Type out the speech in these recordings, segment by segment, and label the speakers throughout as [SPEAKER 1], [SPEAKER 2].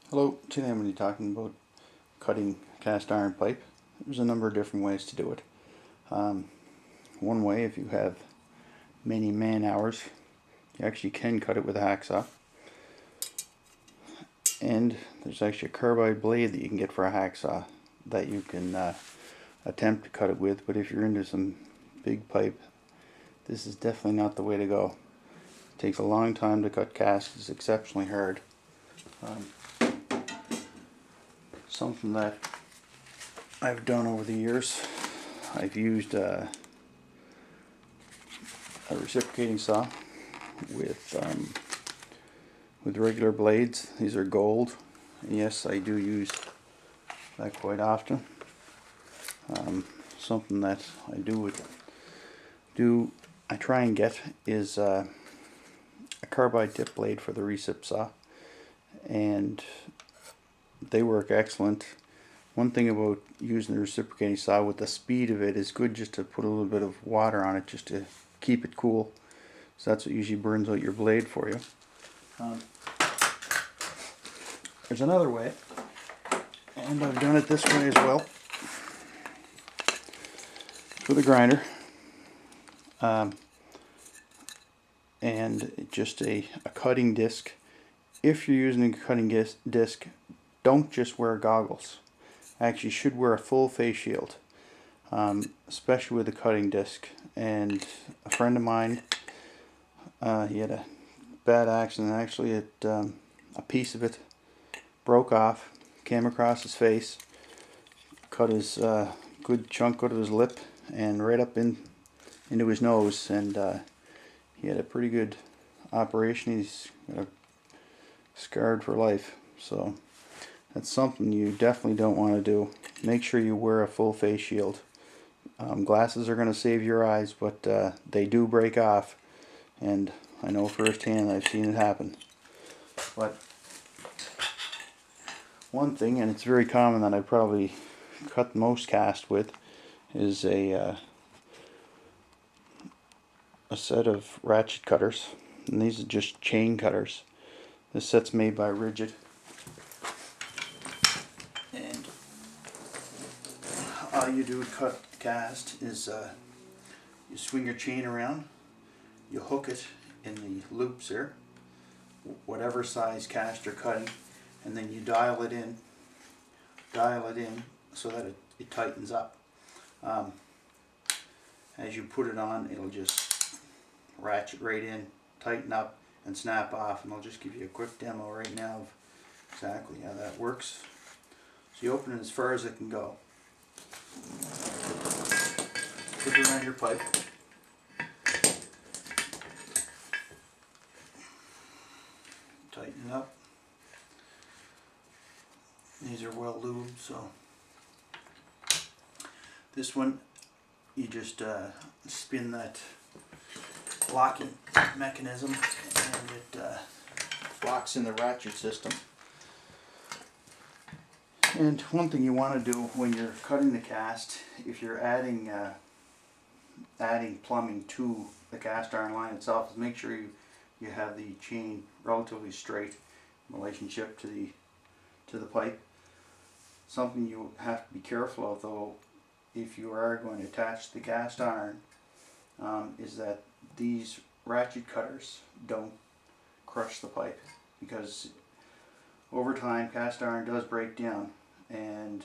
[SPEAKER 1] Hello, today I'm going to be talking about cutting cast iron pipe. There's a number of different ways to do it. One way, if you have many man hours, you actually can cut it with a hacksaw. And there's actually a carbide blade that you can get for a hacksaw that you can attempt to cut it with, but if you're into some big pipe, this is definitely not the way to go. It takes a long time to cut cast, it's exceptionally hard. Something that I've done over the years, I've used a reciprocating saw with regular blades. These are gold. Yes, I do use that quite often. Something that I try and get is a carbide tip blade for the recip saw, and they work excellent. One thing about using the reciprocating saw with the speed of it is good just to put a little bit of water on it just to keep it cool. So that's what usually burns out your blade for you. There's another way, and I've done it this way as well, with a grinder, and just a cutting disc. If you're using a cutting disc, don't just wear goggles. Actually, should wear a full face shield, especially with a cutting disc. And a friend of mine, he had a bad accident. Actually, a piece of it broke off, came across his face, cut his good chunk out of his lip, and right up into his nose. And he had a pretty good operation. He's scarred for life. So that's something you definitely don't want to do. Make sure you wear a full face shield. Glasses are going to save your eyes, but they do break off, and I know firsthand, I've seen it happen. But one thing, and it's very common that I probably cut most cast with, is a set of ratchet cutters, and these are just chain cutters. This set's made by Rigid, and all you do to cut cast is you swing your chain around, you hook it in the loops here, whatever size cast you're cutting, and then you dial it in so that it tightens up. As you put it on, it'll just ratchet right in, tighten up, and snap off. And I'll just give you a quick demo right now of exactly how that works. So you open it as far as it can go. Put it around your pipe. Tighten it up. These are well lubed, so this one you just spin that locking mechanism, and it locks in the ratchet system. And one thing you want to do when you're cutting the cast, if you're adding plumbing to the cast iron line itself, is make sure you have the chain relatively straight in relationship to the pipe. Something you have to be careful of, though, if you are going to attach the cast iron, is that these ratchet cutters don't crush the pipe, because over time cast iron does break down, and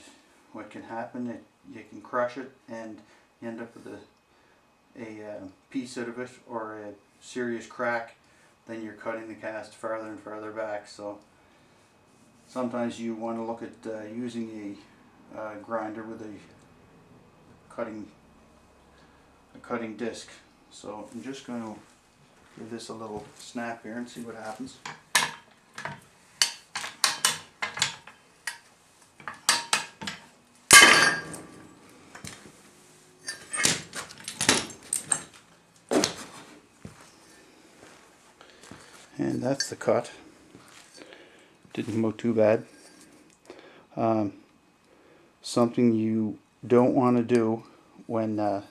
[SPEAKER 1] what can happen, you can crush it and end up with a piece out of it or a serious crack. Then you're cutting the cast farther and farther back. So sometimes you want to look at using a grinder with a cutting disc. So I'm just going to give this a little snap here and see what happens. And that's the cut. Didn't come out too bad. Something you don't want to do when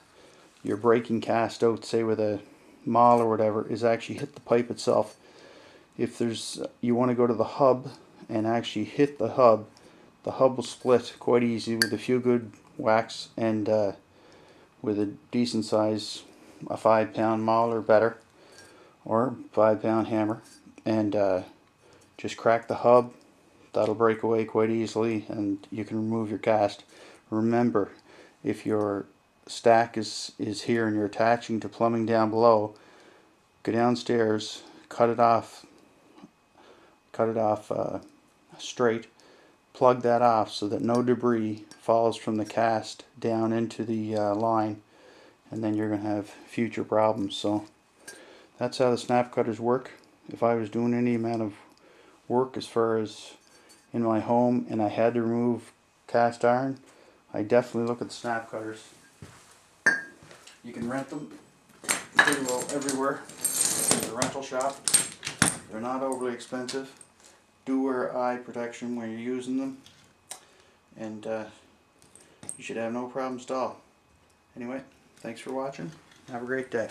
[SPEAKER 1] you're breaking cast out, say with a maul or whatever, is actually hit the pipe itself. If you want to go to the hub and actually hit the hub will split quite easy with a few good whacks, and with a decent size, a 5-pound maul or better, or 5-pound hammer, and just crack the hub. That'll break away quite easily, and you can remove your cast. Remember, if your stack is here and you're attaching to plumbing down below, go downstairs, cut it off straight, plug that off so that no debris falls from the cast down into the line, and then you're going to have future problems. So that's how the snap cutters work. If I was doing any amount of work as far as in my home and I had to remove cast iron, I definitely look at the snap cutters. You can rent them pretty well everywhere in the rental shop. They're not overly expensive. Do wear eye protection when you're using them, and you should have no problems at all. Anyway, thanks for watching. Have a great day.